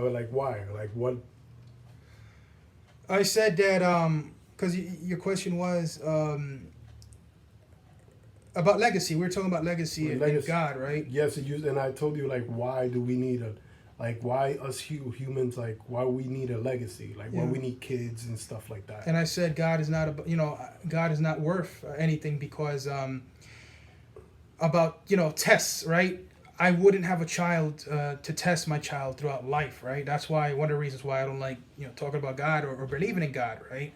like why? Like what? I said that because your question was about legacy. We were talking about legacy and Legacy. God, right? Yes, and I told you like why do we need a like why us humans like why we need a legacy like why Yeah. we need kids and stuff like that. And I said God is not God is not worth anything because about tests, right? I wouldn't have a child to test my child throughout life, right? That's why one of the reasons why I don't like talking about God or believing in God, right?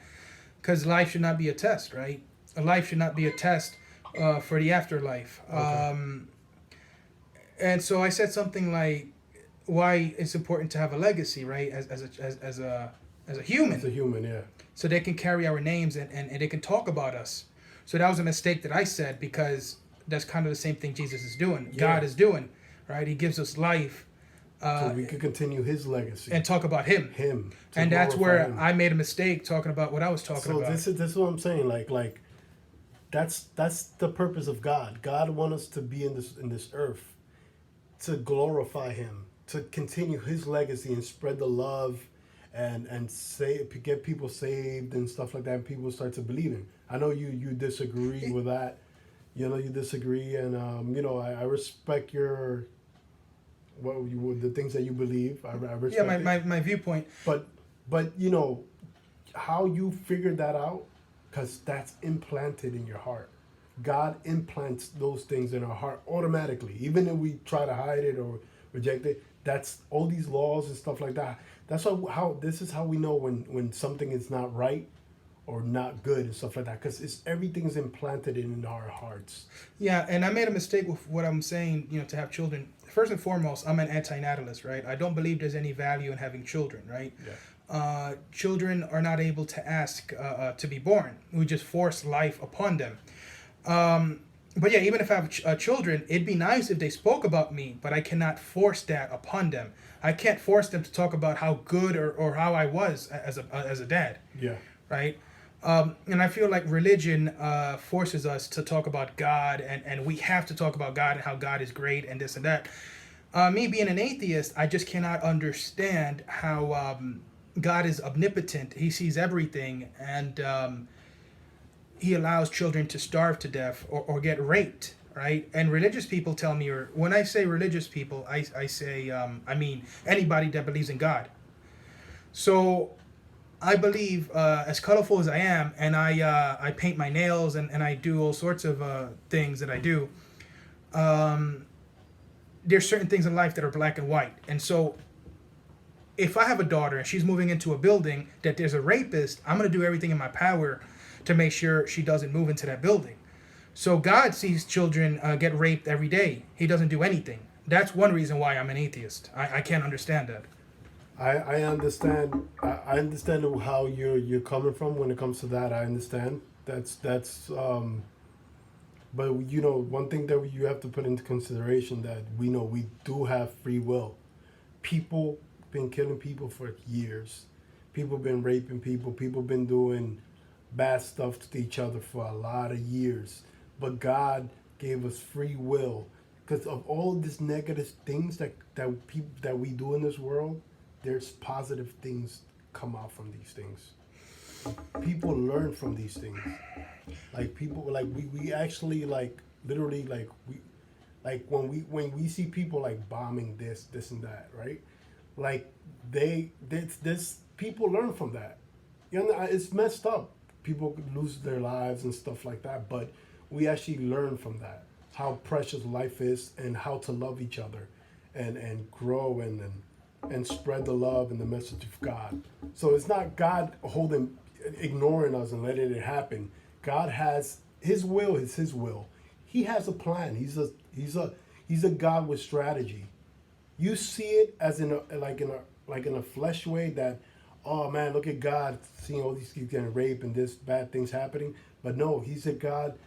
Because life should not be a test, right? A life should not be a test for the afterlife. Okay. And so I said something like why it's important to have a legacy, right? As a As a human, human, yeah. so they can carry our names and they can talk about us. So that was a mistake that I said because that's kind of the same thing Jesus is doing. Yeah. God is doing, right? He gives us life So we could continue his legacy. and talk about Him. Him. And that's where him. I made a mistake talking about what I was talking So about. this is what I'm saying. Like that's the purpose of God. God wants us to be in this earth to glorify Him, to continue His legacy and spread the love, and say get people saved and stuff like that. And people start to believe Him. I know you disagree with that. You know you disagree, and I respect your the things that you believe. I respect Yeah, my, it. my viewpoint. But how you figured that out, because that's implanted in your heart. God implants those things in our heart automatically, even if we try to hide it or reject it. That's all these laws and stuff like that. That's how this is how we know when something is not right or not good and stuff like that, because it's everything is implanted in our hearts. Yeah, and I made a mistake with what I'm saying, to have children. First and foremost, I'm an anti-natalist, right? I don't believe there's any value in having children, right? Yeah. Children are not able to ask to be born. We just force life upon them. But yeah, even if I have children, it'd be nice if they spoke about me, but I cannot force that upon them. I can't force them to talk about how good or how I was as a dad, Yeah. right? And I feel like religion forces us to talk about God, and we have to talk about God and how God is great and this and that. Me being an atheist, I just cannot understand how God is omnipotent. He sees everything, and He allows children to starve to death or get raped, right? And religious people tell me, or when I say religious people, I say, I mean anybody that believes in God. So I believe, as colorful as I am, and I paint my nails and I do all sorts of things that I do, there's certain things in life that are black and white. And so if I have a daughter and she's moving into a building that there's a rapist, I'm going to do everything in my power to make sure she doesn't move into that building. So God sees children get raped every day. He doesn't do anything. That's one reason why I'm an atheist. I can't understand that. I understand. I understand how you're coming from when it comes to that. I understand. That's. But one thing that you have to put into consideration that we know we do have free will. People been killing people for years. People been raping people. People been doing bad stuff to each other for a lot of years. But God gave us free will because of all these negative things that we do in this world. There's positive things come out from these things. People learn from these things. Like people, like we actually like literally like we, like when we see people like bombing this and that, right? Like this people learn from that. It's messed up. People lose their lives and stuff like that, but we actually learn from that how precious life is and how to love each other, and grow and spread the love and the message of God. So it's not God ignoring us and letting it happen. God has His will. Is His will. He has a plan. He's a God with strategy. You see it as in a flesh way that, oh man, look at God seeing all these kids getting raped and this bad things happening. But no, He's a God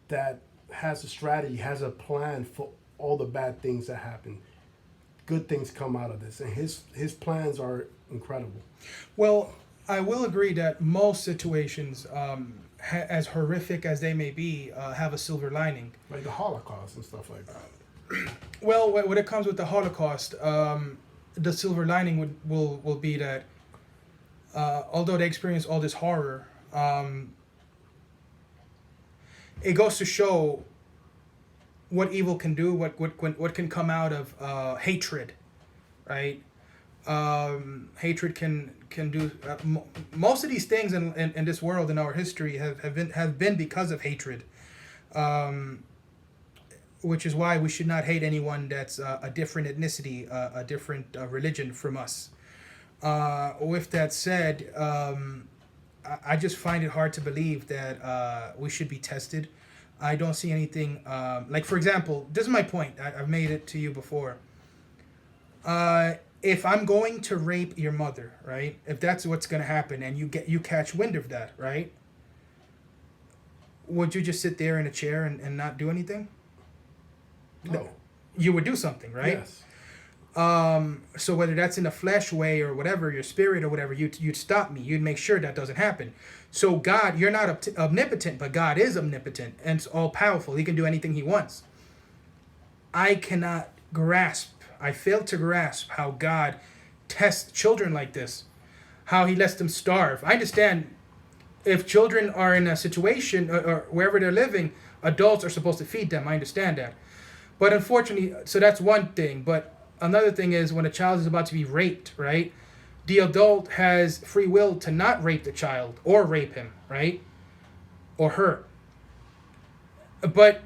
that has a strategy, has a plan for all the bad things that happen. Good things come out of this, and his plans are incredible. Well, I will agree that most situations, as horrific as they may be, have a silver lining. Like the Holocaust and stuff like that. Well, when it comes with the Holocaust, the silver lining will be that although they experience all this horror, it goes to show what evil can do, what can come out of hatred, right? Hatred can do most of these things in this world, in our history, have been because of hatred, which is why we should not hate anyone that's a different ethnicity, a different religion from us. With that said, I just find it hard to believe that we should be tested. I don't see anything like, for example, this is my point. I've made it to you before. If I'm going to rape your mother, right? If that's what's going to happen, and you catch wind of that, right? Would you just sit there in a chair and not do anything? No. You would do something, right? Yes. So whether that's in a flesh way or whatever, your spirit or whatever, you'd stop me. You'd make sure that doesn't happen. So God, you're not omnipotent, but God is omnipotent and it's all powerful. He can do anything he wants. I fail to grasp how God tests children like this, how he lets them starve. I understand if children are in a situation or wherever they're living, adults are supposed to feed them. I understand that. But unfortunately, so that's one thing. But another thing is when a child is about to be raped, right? The adult has free will to not rape the child or rape him, right? Or her. But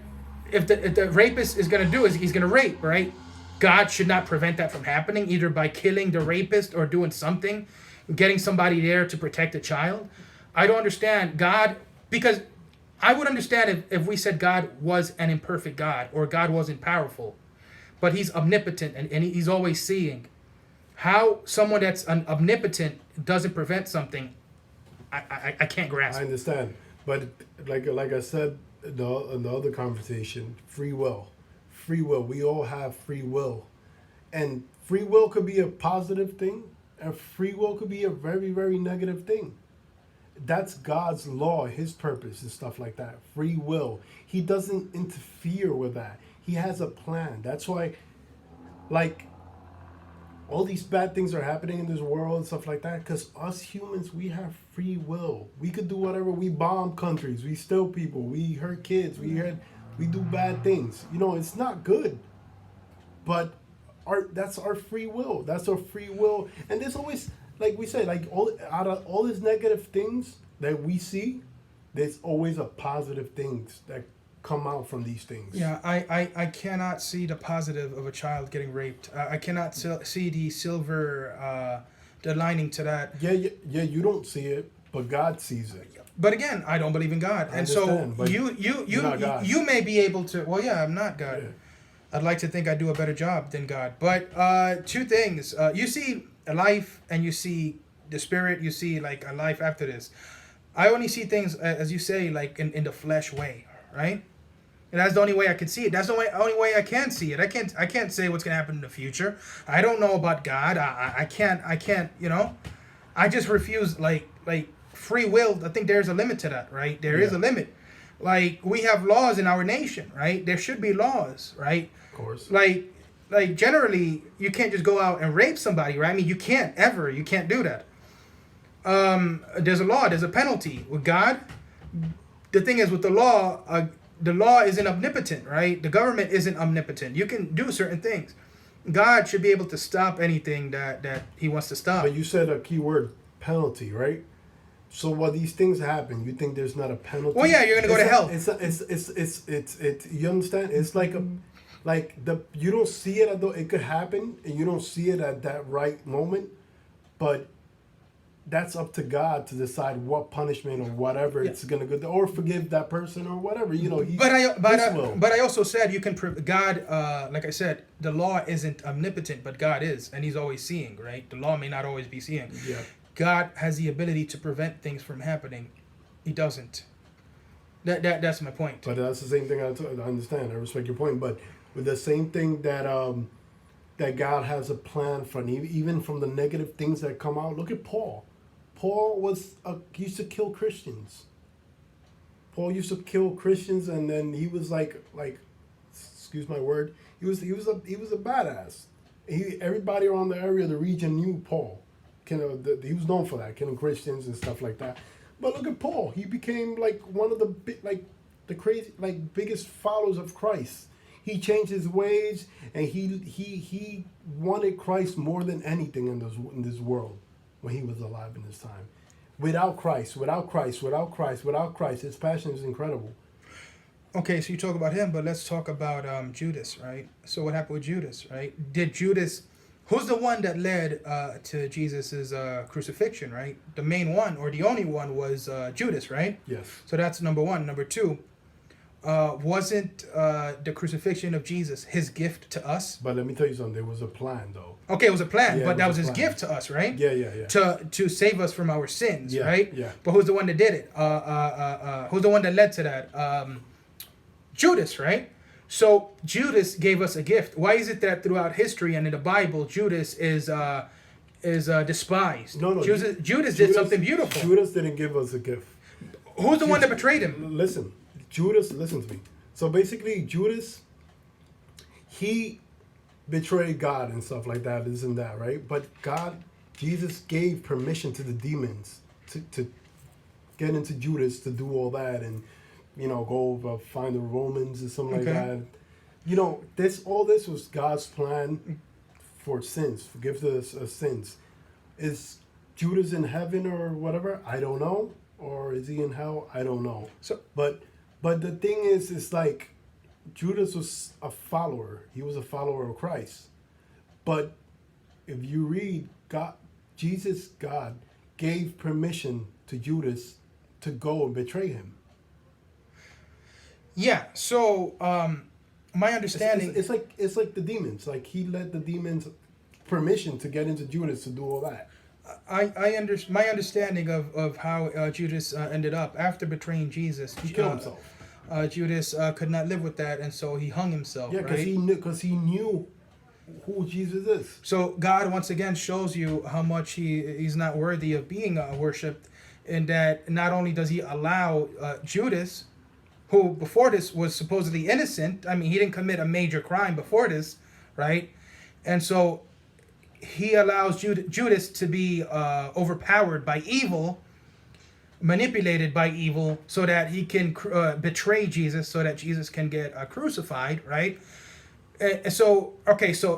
if the rapist is going to do is he's going to rape, right? God should not prevent that from happening, either by killing the rapist or doing something, getting somebody there to protect the child. I don't understand God, because I would understand if we said God was an imperfect God or God wasn't powerful, but he's omnipotent and he's always seeing. How someone that's omnipotent doesn't prevent something, I can't grasp. I understand, but like I said in the other conversation, free will. We all have free will, and free will could be a positive thing, and free will could be a very, very negative thing. That's God's law, his purpose and stuff like that. Free will. He doesn't interfere with that. He has a plan. That's why, like, all these bad things are happening in this world and stuff like that, because us humans, we have free will. We could do whatever. We bomb countries. We steal people. We hurt kids. We do bad things. It's not good. But that's our free will. That's our free will. And there's always, like we say, like out of all these negative things that we see, there's always a positive things that come out from these things. Yeah, I cannot see the positive of a child getting raped. I cannot see the silver, the lining to that. Yeah, you don't see it, but God sees it. But again, I don't believe in God, and so you may be able to. Well, yeah, I'm not God. Yeah. I'd like to think I do a better job than God. But two things: you see a life, and you see the spirit. You see like a life after this. I only see things, as you say, like in the flesh way, right? And that's the only way I can see it. That's the only way I can see it. I can't say what's gonna happen in the future. I don't know about God. I can't. I just refuse like free will. I think there's a limit to that, right? There is a limit. Like we have laws in our nation, right? There should be laws, right? Of course. Like generally, you can't just go out and rape somebody, right? I mean, you can't do that. There's a law. There's a penalty. With God, the thing is with the law isn't omnipotent, right? The government isn't omnipotent. You can do certain things. God should be able to stop anything that he wants to stop. But you said a key word, penalty, right? So while these things happen, you think there's not a penalty? Well, yeah, you're gonna go to hell. It's you understand? It's like you don't see it it could happen, and you don't see it at that right moment, but that's up to God to decide what punishment or whatever it's gonna go, or forgive that person or whatever. But I also said you can God. Like I said, the law isn't omnipotent, but God is, and He's always seeing. Right? The law may not always be seeing. Yeah. God has the ability to prevent things from happening. He doesn't. That's my point. But that's the same thing. I understand. I respect your point. But with the same thing that God has a plan for, even from the negative things that come out. Look at Paul. Paul used to kill Christians. Paul used to kill Christians, and then he was like, excuse my word, he was a badass. Everybody around the area, the region knew Paul. He was known for that, killing Christians and stuff like that. But look at Paul. He became like one of the crazy, biggest followers of Christ. He changed his ways, and he wanted Christ more than anything in this world when he was alive in this time. Without Christ, his passion is incredible. Okay, so you talk about him, but let's talk about Judas, right? So what happened with Judas, right? Did Judas, who's the one that led to Jesus's crucifixion, right? The main one, or the only one, was Judas, right? Yes. So that's number one. Number two, wasn't the crucifixion of Jesus his gift to us? But let me tell you something. There was a plan, though. Okay, it was a plan, Yeah, but that was his plan. gift to us, right? Yeah. To save us from our sins, Yeah, right? yeah. But who's the one that did it? Who's the one that led to that? Judas, right? So Judas gave us a gift. Why is it that throughout history and in the Bible, Judas is despised? No. Judas did something beautiful. Judas didn't give us a gift. Who's the one that betrayed him? Listen to me. So basically, Judas, he betrayed God and stuff like that, this and that, right? But Jesus gave permission to the demons to get into Judas to do all that and, go find the Romans or something like that. All this was God's plan for sins, forgiveness of sins. Is Judas in heaven or whatever? I don't know. Or is he in hell? I don't know. So, But the thing is, it's like Judas was a follower. He was a follower of Christ. But if you read, God gave permission to Judas to go and betray him. yeah. So my understanding, It's like the demons. Like he let the demons permission to get into Judas to do all that. my understanding of how Judas ended up after betraying Jesus. He killed himself. Judas could not live with that, and so he hung himself. Yeah, because he knew who Jesus is. So God once again shows you how much he's not worthy of being worshipped, in that not only does he allow Judas, who before this was supposedly innocent. I mean, he didn't commit a major crime before this, right? And so he allows Judas to be overpowered by evil, manipulated by evil, so that he can betray Jesus, so that Jesus can get crucified, right? And so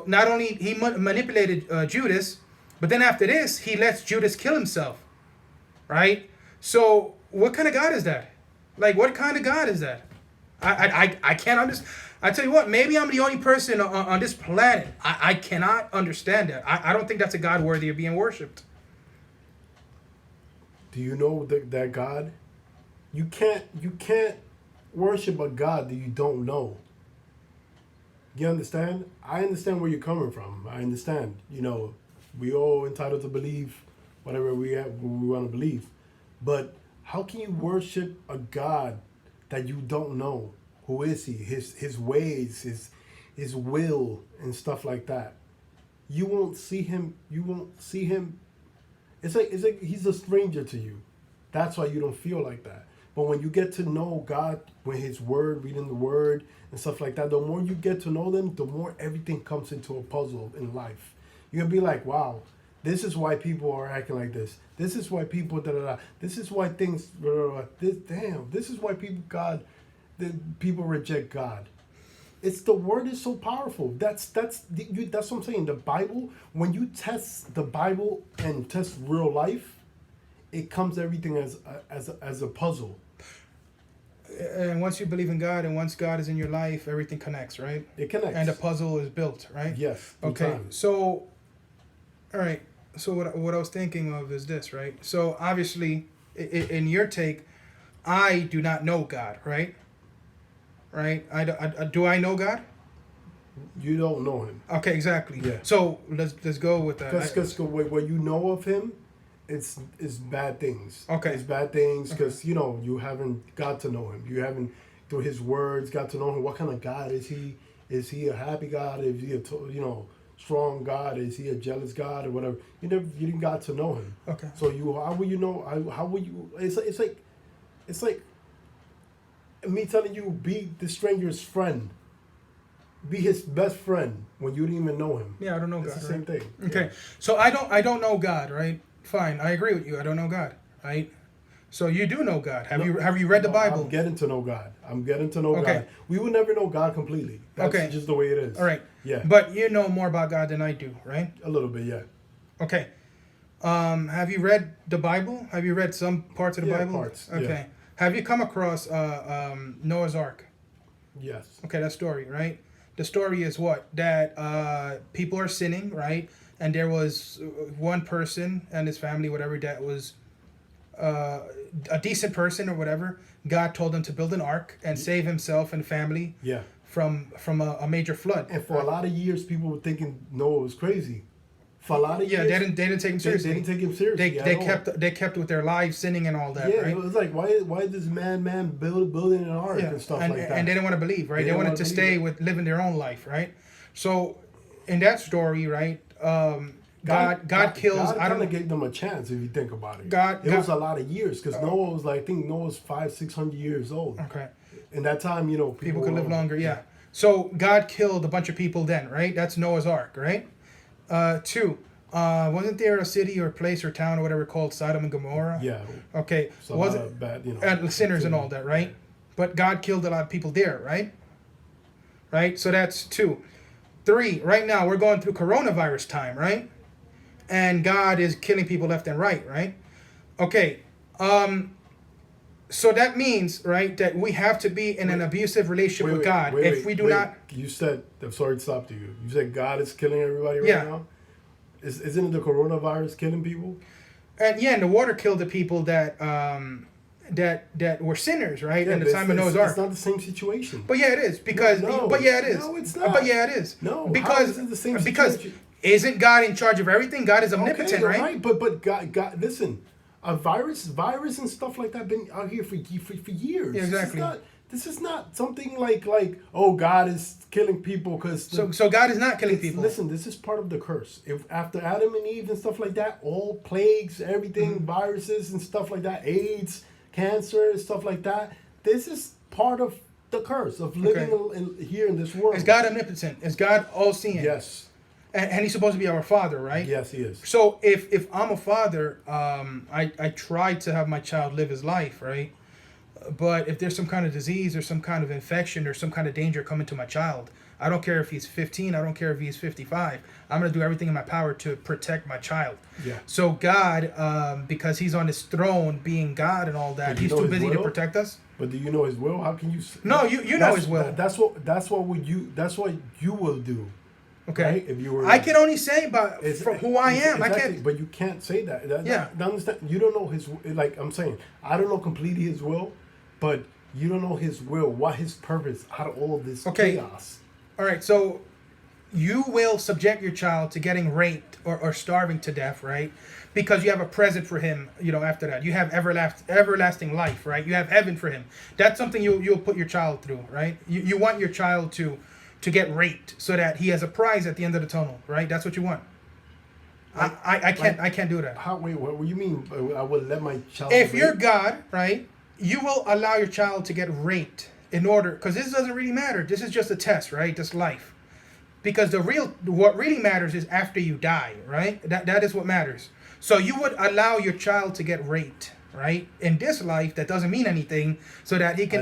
not only he manipulated Judas, but then after this, he lets Judas kill himself, right? So what kind of God is that? Like, what kind of God is that? I can't understand. I tell you what, maybe I'm the only person on this planet. I cannot understand that. I don't think that's a God worthy of being worshipped. Do you know that God? You can't worship a God that you don't know. You understand? I understand where you're coming from. I understand. We all entitled to believe whatever we want to believe. But how can you worship a God that you don't know? Who is he? His ways, his will, and stuff like that. You won't see him. It's like he's a stranger to you. That's why you don't feel like that. But when you get to know God, when his word, reading the word and stuff like that, the more you get to know them, the more everything comes into a puzzle in life. You're going to be like, wow, this is why people are acting like this. This is why people This is why things this is why people reject God. It's the word is so powerful. That's what I'm saying. The Bible, when you test the Bible and test real life, it comes everything as a puzzle. And once you believe in God, and once God is in your life, everything connects, right? It connects. And the puzzle is built, right? Yes. Okay. So, all right. So what I was thinking of is this, right? So obviously, in your take, I do not know God, right? Right? Do I know God? You don't know him. Okay, exactly. Yeah. So let's go with that. Because what you know of him, it's bad things. Okay. It's bad things because you haven't got to know him. You haven't through his words got to know him. What kind of God is he? Is he a happy God? Is he a strong God? Is he a jealous God or whatever? You didn't got to know him. Okay. So how will you know? How will you? It's like me telling you be the stranger's friend. be his best friend when you didn't even know him. Yeah, I don't know It's God. the same Right? thing. Okay, Yeah. so I don't know God, right? Fine, I agree with you. I don't know God, right? So you do know God. Have you read the No, Bible? I'm getting to know God. I'm getting to know Okay. God. We will never know God completely. That's Okay. just the way it is. All right. Yeah. But you know more about God than I do, right? A little bit, yeah. Okay. Have you read the Bible? Have you read some parts of the Yeah, Bible? parts, yeah. Okay. Have you come across Noah's Ark? Yes. Okay, that story, right? The story is what? That people are sinning, right? And there was one person and his family, whatever, that was a decent person or whatever. God told him to build an ark and save himself and family Yeah. from a major flood. And for a lot of years, people were thinking Noah was crazy. For a lot of Yeah, years, they didn't take him they seriously. didn't take him seriously. They kept with their lives sinning and all that, Yeah, right? it was like why is this man building an ark and stuff like that? And they didn't want to believe, right? They didn't wanted wanna to believe stay it. with living their own life, right? So, in that story, right? God kills. God I don't kind of gave them a chance if you think about it. God- it God- was a lot of years because Noah was like, I think Noah's 500-600 years old. Okay. In that time, People could were- live longer, yeah. So God killed a bunch of people then, right? That's Noah's Ark, right? Two, wasn't there a city or place or town or whatever called Sodom and Gomorrah? Yeah. Okay. So a Was lot it of bad, and sinners and all that, right? But God killed a lot of people there, right? Right? So that's two. Three, right now we're going through coronavirus time, right? And God is killing people left and right, right? Okay. So that means, right, that we have to be in an abusive relationship with God. If we do not, You said, I'm sorry to stop you. You said God is killing everybody right Yeah. now? Isn't the coronavirus killing people? and the water killed the people that that were sinners, right? Yeah, in the but time of Noah's It's Ark. not the same situation. But yeah, it is because. No, but yeah, it is. no, it's not. But yeah, it is. No, how because is it the same because situation? isn't God in charge of everything? God is omnipotent, Okay, you're right? But God, listen, a virus and stuff like that been out here for years. Yeah, exactly. This is not something like oh, God is killing people because So God is not killing people. Listen, this is part of the curse. If after Adam and Eve and stuff like that, all plagues, everything, Mm-hmm. viruses and stuff like that, AIDS, cancer, stuff like that. This is part of the curse of living here in this world. Is God omnipotent? Is God all seeing? Yes. And He's supposed to be our Father, right? Yes, He is. So if I'm a father, I try to have my child live his life, right? But if there's some kind of disease or some kind of infection or some kind of danger coming to my child, I don't care if he's 15, I don't care if he's 55. I'm going to do everything in my power to protect my child. Yeah. So God, because he's on his throne being God and all that, But you he's know too his busy to will? protect us. But do you know His will? How can you? No, you know His will. That's what you will do. Okay. Right? If you were, I can only say about from who I am. Exactly, I can't. But you can't say that. Yeah. Understand? You don't know His. Like I'm saying, I don't know completely His will, but you don't know His will. What His purpose out of all of this chaos. All right. So you will subject your child to getting raped or starving to death, right? Because you have a present for him, after that. You have everlasting life, right? You have heaven for him. That's something you'll put your child through, right? You want your child to get raped so that he has a prize at the end of the tunnel, right? That's what you want. I can't do that. Wait, what do you mean? I would let my child. If you're God, right, you will allow your child to get raped in order, because this doesn't really matter. This is just a test, right? This life. Because what really matters is after you die, right? That is what matters. So you would allow your child to get raped, right? In this life, that doesn't mean anything, so that he can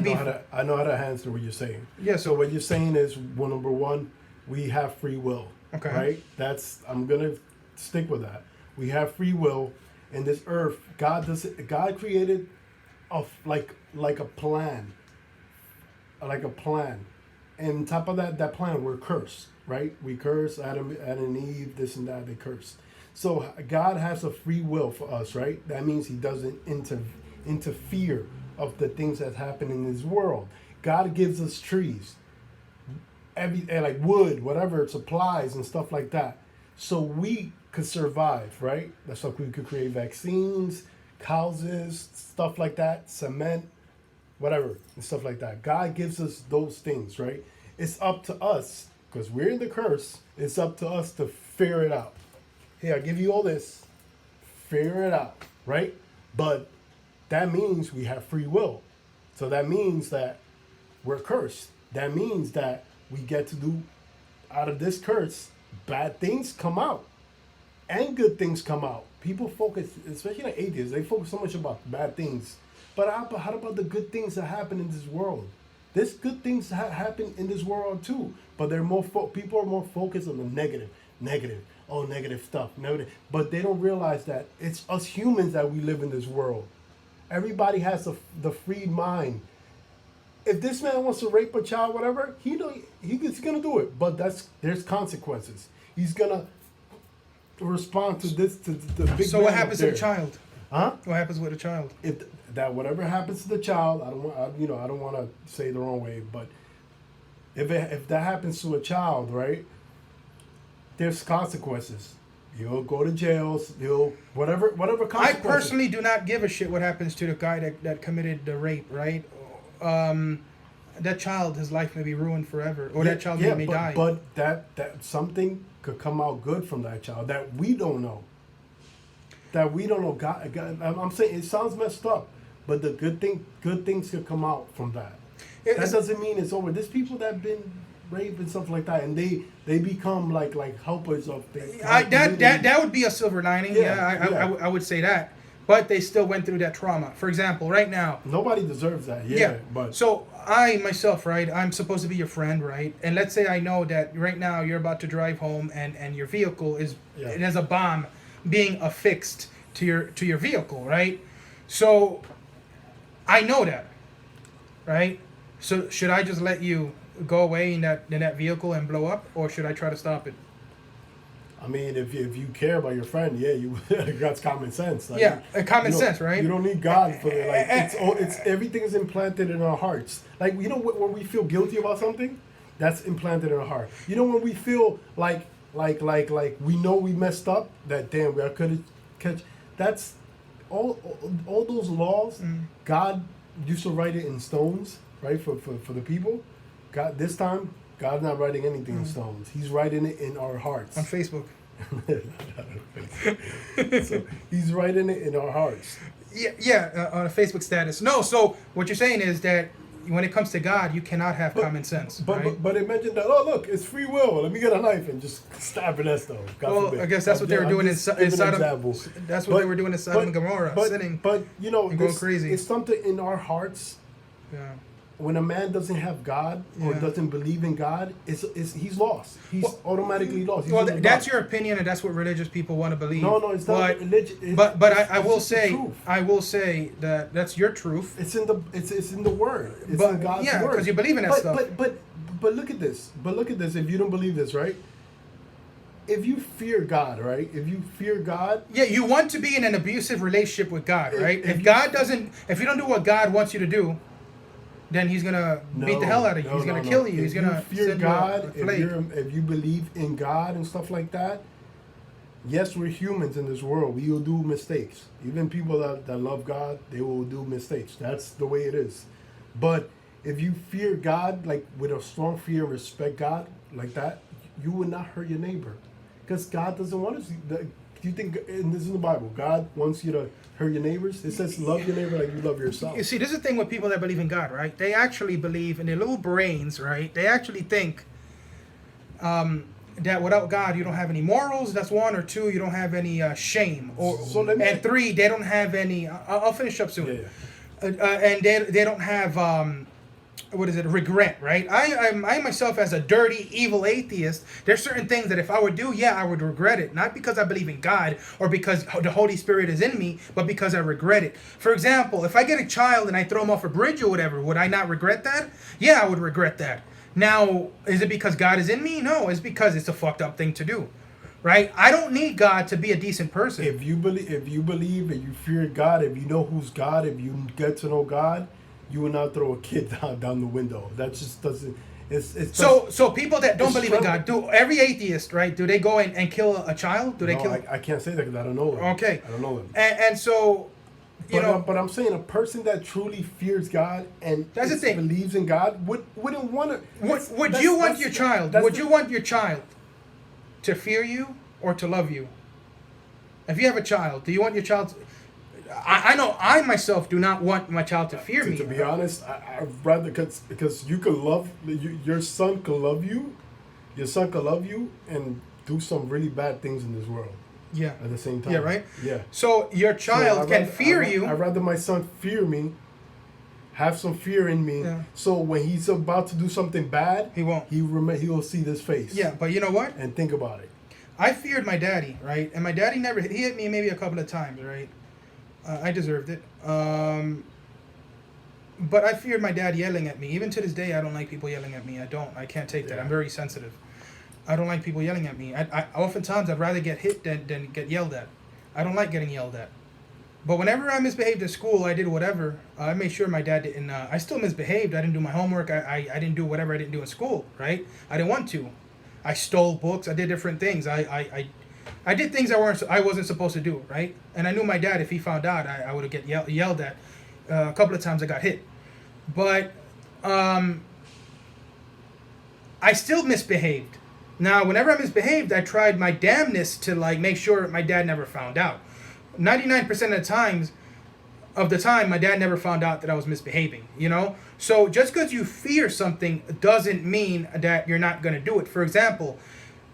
I know how to answer what you're saying. Yeah. So what you're saying is, number one, we have free will. Okay. Right? I'm gonna stick with that. We have free will, and this earth, God created like a plan. Like a plan. And on top of that plan, we're cursed, right? We curse Adam and Eve, this and that, they cursed. So God has a free will for us, right? That means He doesn't interfere of the things that happen in this world. God gives us trees, like wood, whatever, supplies and stuff like that, so we could survive, right? That's like we could create vaccines, houses, stuff like that, cement, whatever, and stuff like that. God gives us those things, right? It's up to us, because we're in the curse, it's up to us to figure it out. Here, I give you all this, figure it out, right? But that means we have free will. So that means that we're cursed. That means that we get to do out of this curse, bad things come out and good things come out. People focus, especially like atheists, they focus so much about bad things. But how about the good things that happen in this world? There's good things happen in this world too, but they're more people are more focused on the negative, negative stuff, negative. But they don't realize that it's us humans that we live in this world. Everybody has the free mind. If this man wants to rape a child, whatever, he's gonna do it. But there's consequences. He's gonna respond to this to the big. So what happens to the child? Huh? What happens with a child? If that whatever happens to the child, I don't want to say the wrong way, but if that happens to a child, right? There's consequences. He'll go to jails. He'll whatever I consequences. personally do not give a shit what happens to the guy that committed the rape, right? That child, his life may be ruined forever, or that child may die. But that something could come out good from that child that we don't know. That we don't know. God, I'm saying it sounds messed up, but the good things could come out from that. That doesn't mean it's over. There's people that have been raped and stuff like that, and they become like helpers of things. That would be a silver lining. I would say that. But they still went through that trauma. For example, right now, nobody deserves that. But so I myself, right? I'm supposed to be your friend, right? And let's say I know that right now you're about to drive home, and your vehicle it has a bomb being affixed to your vehicle, right? So I know that, right? So should I just let you go away in that vehicle and blow up, or should I try to stop it? I mean, if you care about your friend, you that's common sense. Common sense, right? You don't need God for it. Like it's everything is implanted in our hearts. Like when we feel guilty about something, that's implanted in our heart. You know when we feel like we know we messed up, that damn I could catch. That's all those laws. God used to write it in stones, right? For the people. God this time. God's not writing anything in stones. He's writing it in our hearts. On Facebook. So he's writing it in our hearts. On a Facebook status. No, so what you're saying is that when it comes to God, you cannot have common sense. But it mentioned that, look, it's free will. Let me get a knife and just stab Ernesto. I guess that's what they were doing in Sodom. That's what they were doing in Sodom and Gomorrah, sinning. But and going crazy. It's something in our hearts. Yeah. When a man doesn't have God or doesn't believe in God, he's lost. He's automatically lost. That's your opinion, and that's what religious people want to believe. No, it's not religion. But I will say that that's your truth. It's in the Word. It's in God's Word. Because you believe in that stuff. But look at this. If you don't believe this, right? If you fear God, right? If you fear God, you want to be in an abusive relationship with God, right? If you don't do what God wants you to do, then he's gonna beat the hell out of you. He's gonna kill you. He's gonna fear God. If you believe in God and stuff like that, yes, we're humans in this world. We will do mistakes. Even people that love God, they will do mistakes. That's the way it is. But if you fear God, like with a strong fear and respect God like that, you will not hurt your neighbor, because God doesn't want us. Do you think? And this is in the Bible. God wants you to hurt your neighbors. It says love your neighbor like you love yourself. You see, this is the thing with people that believe in God, right? They actually believe in their little brains, right? They actually think that without God, you don't have any morals. That's one. Or two, you don't have any shame. And three, they don't have any. I'll finish up soon. And they don't have regret, right? I myself, as a dirty, evil atheist, there's certain things that if I would do, I would regret it. Not because I believe in God or because the Holy Spirit is in me, but because I regret it. For example, if I get a child and I throw him off a bridge or whatever, would I not regret that? Yeah, I would regret that. Now, is it because God is in me? No, it's because it's a fucked up thing to do. Right? I don't need God to be a decent person. If you believe and you fear God, if you know who's God, if you get to know God, you will not throw a kid down the window. That just doesn't. So people that don't believe in God, every atheist, right? Do they go and kill a child? Do they kill? I can't say that because I don't know them. Okay. I don't know them. And so, but I'm saying a person that truly fears God and that's the thing. Believes in God wouldn't want to. Would you want your child to fear you or to love you? If you have a child, do you want your child? I know I myself do not want my child to fear me. To be honest, I'd rather because you can love your son can love you, your son could love you and do some really bad things in this world Yeah. at the same time. Yeah, right? Yeah. So your child can fear you. I'd rather my son fear me, have some fear in me, Yeah. so when he's about to do something bad, He won't. he will see this face. Yeah, but you know what? And think about it. I feared my daddy, right? And my daddy never he hit me maybe a couple of times, right? I deserved it. But I feared my dad yelling at me. Even to this day, I don't like people yelling at me. I can't take that. Yeah. I'm very sensitive. I don't like people yelling at me. I oftentimes I'd rather get hit than get yelled at. I don't like getting yelled at. But whenever I misbehaved at school, I did whatever. I made sure my dad didn't. I still misbehaved. I didn't do my homework. I didn't do whatever I didn't do in school, right? I didn't want to. I stole books. I did different things. I did things I wasn't supposed to do, right? And I knew my dad, if he found out, I would have get yelled at. A couple of times I got hit. But I still misbehaved. Now, whenever I misbehaved, I tried my damnness to like make sure my dad never found out. 99% of the time, my dad never found out that I was misbehaving, you know? So just because you fear something doesn't mean that you're not going to do it. For example,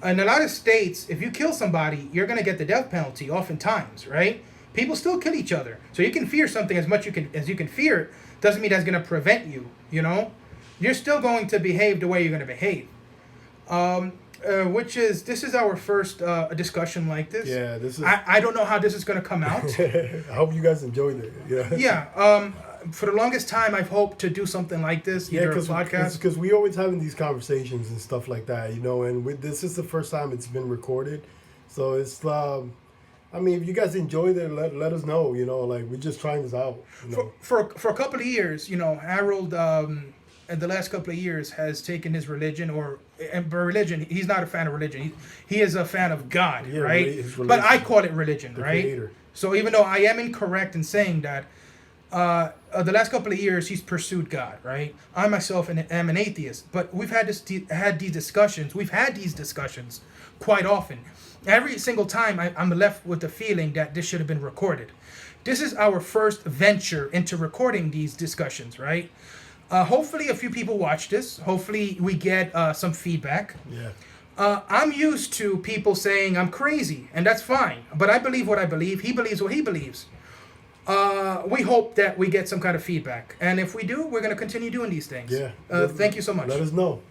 in a lot of states, if you kill somebody, you're going to get the death penalty oftentimes, right? People still kill each other. So you can fear something as much as you can fear it. Doesn't mean that's going to prevent you, you know? You're still going to behave the way you're going to behave. This is our first discussion like this. Yeah, this is. I don't know how this is going to come out. I hope you guys enjoyed it. Yeah. Yeah. For the longest time, I've hoped to do something like this, either a podcast. Because we always having these conversations and stuff like that, you know. And this is the first time it's been recorded, so it's. I mean, if you guys enjoyed it, let us know. You know, like we're just trying this out. You know? For a couple of years, you know, Harold. In the last couple of years, has taken his religion, he's not a fan of religion. He is a fan of God, Yeah, right? But I call it religion, right? Creator. So even though I am incorrect in saying that, the last couple of years he's pursued God, right? I myself am an atheist, but we've had these discussions quite often. Every single time I'm left with the feeling that this should have been recorded. This is our first venture into recording these discussions, right? Hopefully a few people watch this. Hopefully we get some feedback. Yeah. I'm used to people saying I'm crazy, and that's fine. But I believe what I believe. He believes what he believes. We hope that we get some kind of feedback. And if we do, we're going to continue doing these things. Yeah. Thank you so much. Let us know.